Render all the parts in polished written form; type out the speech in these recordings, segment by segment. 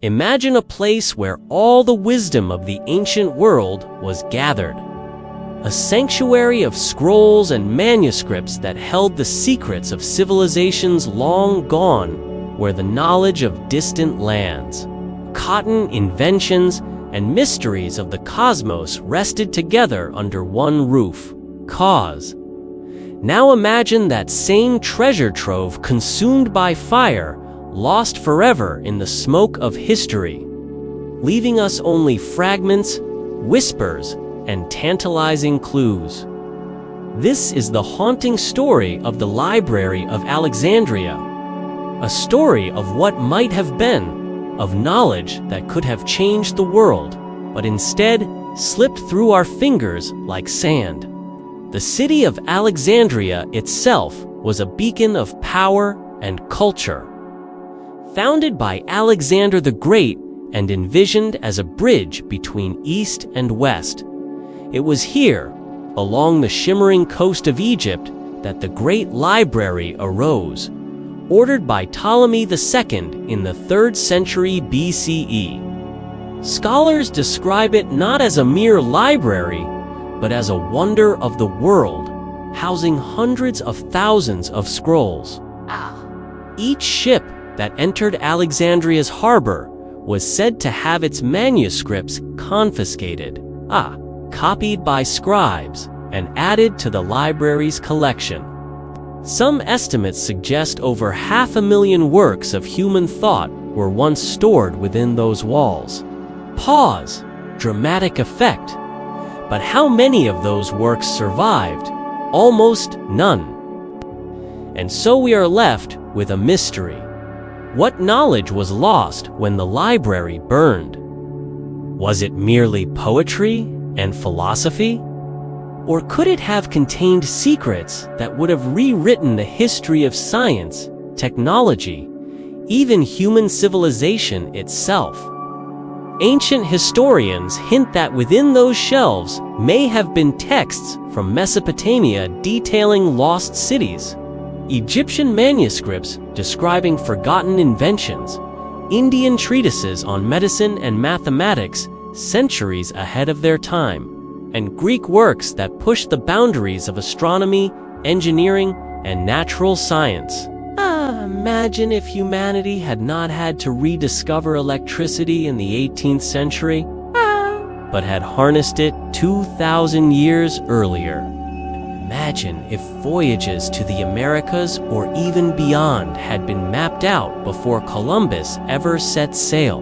Imagine a place where all the wisdom of the ancient world was gathered. A sanctuary of scrolls and manuscripts that held the secrets of civilizations long gone, where the knowledge of distant lands, cotton inventions, and mysteries of the cosmos rested together under one roof. Now imagine that same treasure trove consumed by fire, lost forever in the smoke of history, leaving us only fragments, whispers, and tantalizing clues. This is the haunting story of the Library of Alexandria, a story of what might have been, of knowledge that could have changed the world, but instead slipped through our fingers like sand. The city of Alexandria itself was a beacon of power and culture. Founded by Alexander the Great and envisioned as a bridge between East and West, it was here, along the shimmering coast of Egypt, that the Great Library arose, ordered by Ptolemy II in the 3rd century BCE. Scholars describe it not as a mere library, but as a wonder of the world, housing hundreds of thousands of scrolls. Each ship that entered Alexandria's harbor was said to have its manuscripts confiscated, copied by scribes, and added to the library's collection. Some estimates suggest over 500,000 works of human thought were once stored within those walls. Dramatic effect. But how many of those works survived? Almost none. And so we are left with a mystery. What knowledge was lost when the library burned? Was it merely poetry and philosophy? Or could it have contained secrets that would have rewritten the history of science, technology, even human civilization itself? Ancient historians hint that within those shelves may have been texts from Mesopotamia detailing lost cities, Egyptian manuscripts describing forgotten inventions, Indian treatises on medicine and mathematics centuries ahead of their time, and Greek works that pushed the boundaries of astronomy, engineering, and natural science. Imagine if humanity had not had to rediscover electricity in the 18th century, but had harnessed it 2,000 years earlier. Imagine if voyages to the Americas or even beyond had been mapped out before Columbus ever set sail.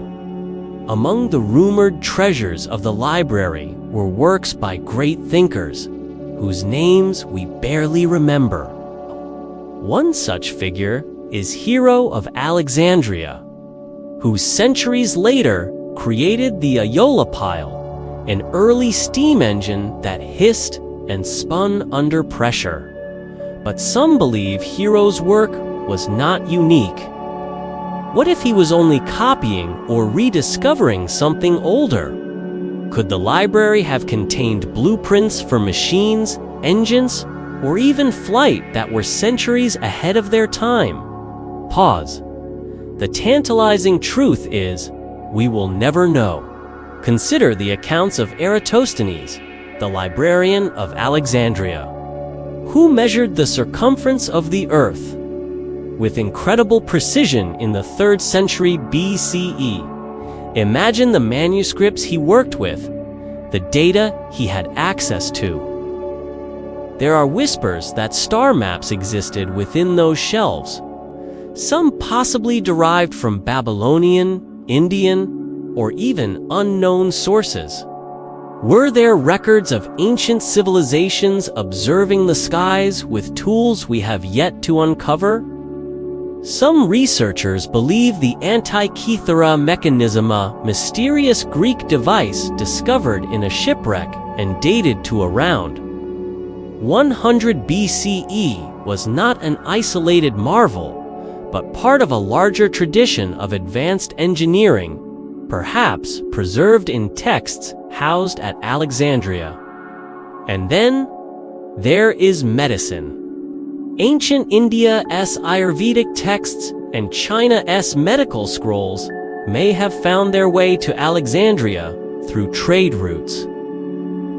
Among the rumored treasures of the library were works by great thinkers, whose names we barely remember. One such figure is Hero of Alexandria, who centuries later created the Aeolipile, an early steam engine that hissed and spun under pressure. But some believe Hero's work was not unique. What if he was only copying or rediscovering something older? Could the library have contained blueprints for machines, engines, or even flight that were centuries ahead of their time? The tantalizing truth is, we will never know. Consider the accounts of Eratosthenes, the librarian of Alexandria, who measured the circumference of the earth with incredible precision in the 3rd century BCE. Imagine the manuscripts he worked with, the data he had access to. There are whispers that star maps existed within those shelves, some possibly derived from Babylonian, Indian, or even unknown sources. Were there records of ancient civilizations observing the skies with tools we have yet to uncover? Some researchers believe the Antikythera mechanism, a mysterious Greek device discovered in a shipwreck and dated to around 100 BCE, was not an isolated marvel, but part of a larger tradition of advanced engineering, perhaps preserved in texts housed at Alexandria. And then, there is medicine. Ancient India's Ayurvedic texts and China's medical scrolls may have found their way to Alexandria through trade routes.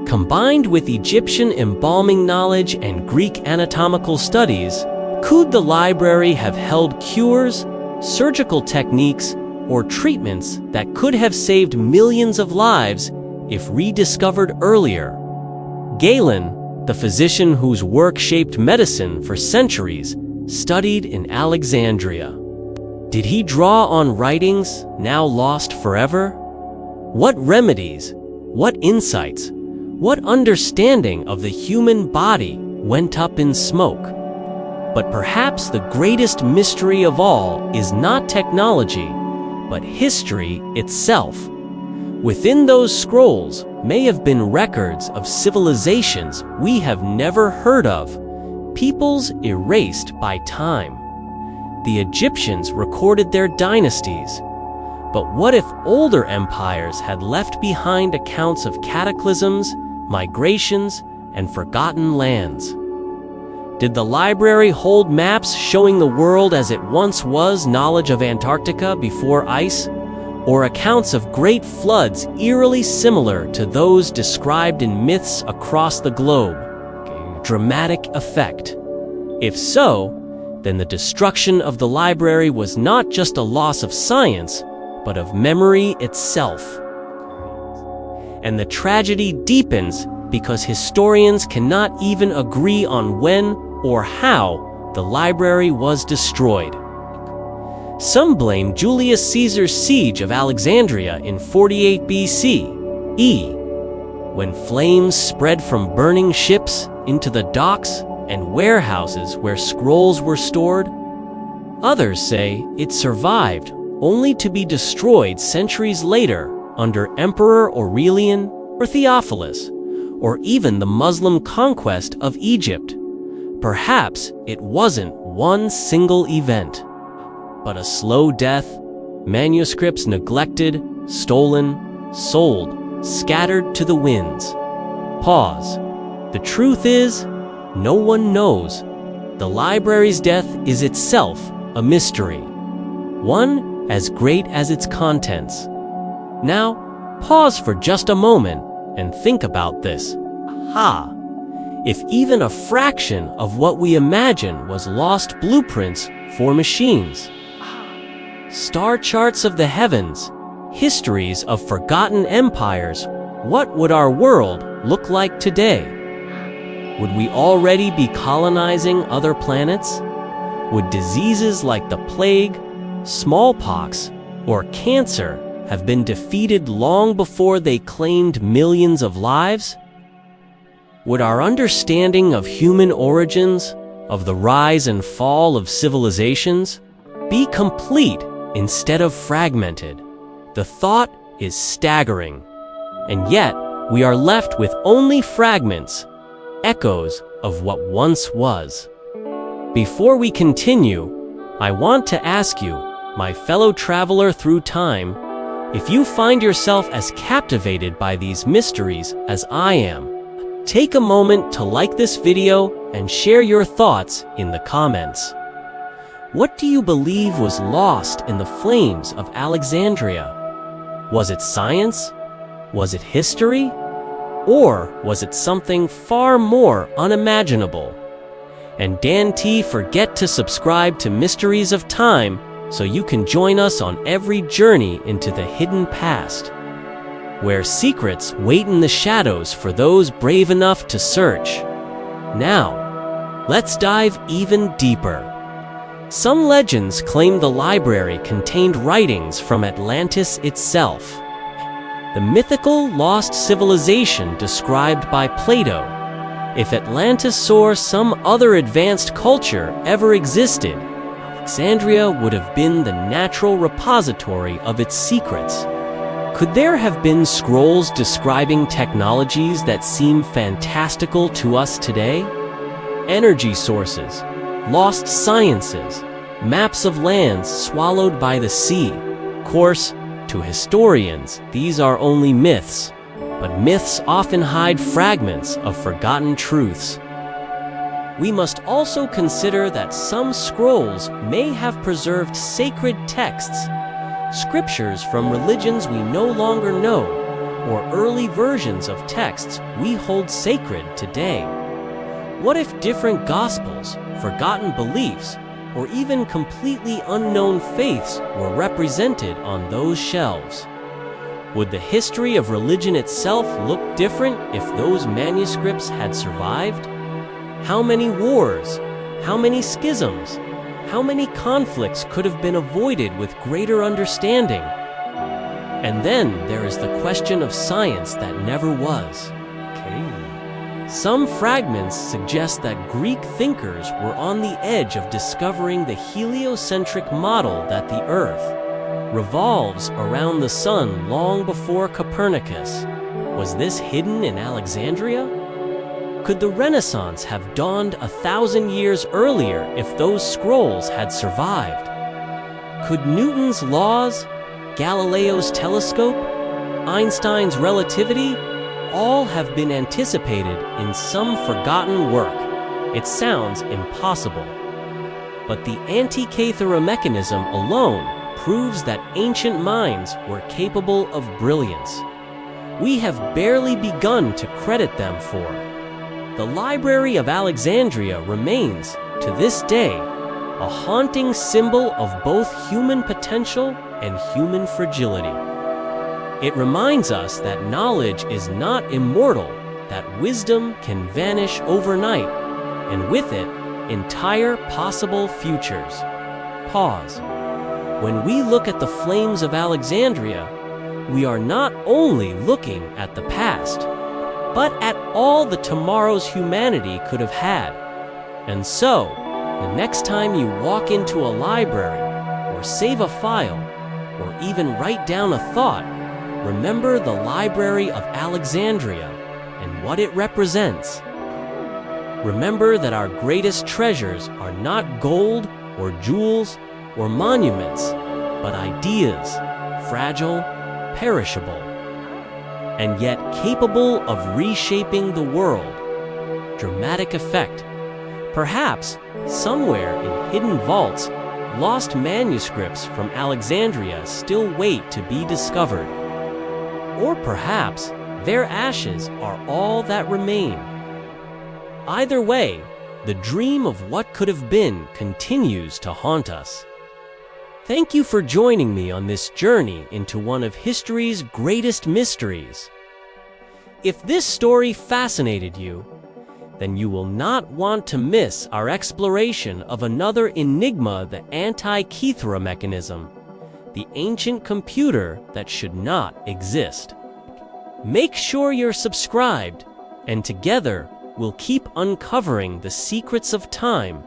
Combined with Egyptian embalming knowledge and Greek anatomical studies, could the library have held cures, surgical techniques, or treatments that could have saved millions of lives if rediscovered earlier? Galen, the physician whose work shaped medicine for centuries, studied in Alexandria. Did he draw on writings now lost forever? What remedies, what insights, what understanding of the human body went up in smoke? But perhaps the greatest mystery of all is not technology, but history itself. Within those scrolls may have been records of civilizations we have never heard of, peoples erased by time. The Egyptians recorded their dynasties. But what if older empires had left behind accounts of cataclysms, migrations, and forgotten lands? Did the library hold maps showing the world as it once was, knowledge of Antarctica before ice, or accounts of great floods eerily similar to those described in myths across the globe? Dramatic effect. If so, then the destruction of the library was not just a loss of science, but of memory itself. And the tragedy deepens because historians cannot even agree on when or how the library was destroyed. Some blame Julius Caesar's siege of Alexandria in 48 BCE, when flames spread from burning ships into the docks and warehouses where scrolls were stored. Others say it survived only to be destroyed centuries later under Emperor Aurelian or Theophilus, or even the Muslim conquest of Egypt. Perhaps it wasn't one single event, but a slow death, manuscripts neglected, stolen, sold, scattered to the winds. Pause. The truth is, no one knows. The library's death is itself a mystery, one as great as its contents. Now, pause for just a moment and think about this. Aha! If even a fraction of what we imagine was lost blueprints for machines, star charts of the heavens, histories of forgotten empires, what would our world look like today? Would we already be colonizing other planets? Would diseases like the plague, smallpox, or cancer have been defeated long before they claimed millions of lives? Would our understanding of human origins, of the rise and fall of civilizations, be complete instead of fragmented? The thought is staggering. And yet, we are left with only fragments, echoes of what once was. Before we continue, I want to ask you, my fellow traveler through time, if you find yourself as captivated by these mysteries as I am. Take a moment to like this video and share your thoughts in the comments. What do you believe was lost in the flames of Alexandria? Was it science? Was it history? Or was it something far more unimaginable? And don't forget to subscribe to Mysteries of Time so you can join us on every journey into the hidden past, where secrets wait in the shadows for those brave enough to search. Now, let's dive even deeper. Some legends claim the library contained writings from Atlantis itself, the mythical lost civilization described by Plato. If Atlantis or some other advanced culture ever existed, Alexandria would have been the natural repository of its secrets. Could there have been scrolls describing technologies that seem fantastical to us today? Energy sources, lost sciences, maps of lands swallowed by the sea. Of course, to historians, these are only myths, but myths often hide fragments of forgotten truths. We must also consider that some scrolls may have preserved sacred texts, scriptures from religions we no longer know, or early versions of texts we hold sacred today? What if different gospels, forgotten beliefs, or even completely unknown faiths were represented on those shelves? Would the history of religion itself look different if those manuscripts had survived? How many wars, how many schisms, how many conflicts could have been avoided with greater understanding? And then there is the question of science that never was. Some fragments suggest that Greek thinkers were on the edge of discovering the heliocentric model that the Earth revolves around the Sun long before Copernicus. Was this hidden in Alexandria? Could the Renaissance have dawned 1,000 years earlier if those scrolls had survived? Could Newton's laws, Galileo's telescope, Einstein's relativity all have been anticipated in some forgotten work? It sounds impossible. But the Antikythera mechanism alone proves that ancient minds were capable of brilliance. We have barely begun to credit them for. The Library of Alexandria remains, to this day, a haunting symbol of both human potential and human fragility. It reminds us that knowledge is not immortal, that wisdom can vanish overnight, and with it, entire possible futures. Pause. When we look at the flames of Alexandria, we are not only looking at the past, but at all the tomorrows humanity could have had. And so, the next time you walk into a library, or save a file, or even write down a thought, remember the Library of Alexandria and what it represents. Remember that our greatest treasures are not gold or jewels or monuments, but ideas, fragile, perishable, and yet capable of reshaping the world. Dramatic effect. Perhaps, somewhere in hidden vaults, lost manuscripts from Alexandria still wait to be discovered. Or perhaps, their ashes are all that remain. Either way, the dream of what could have been continues to haunt us. Thank you for joining me on this journey into one of history's greatest mysteries. If this story fascinated you, then you will not want to miss our exploration of another enigma, the Antikythera mechanism, the ancient computer that should not exist. Make sure you're subscribed, and together we'll keep uncovering the secrets of time,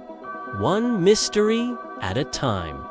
one mystery at a time.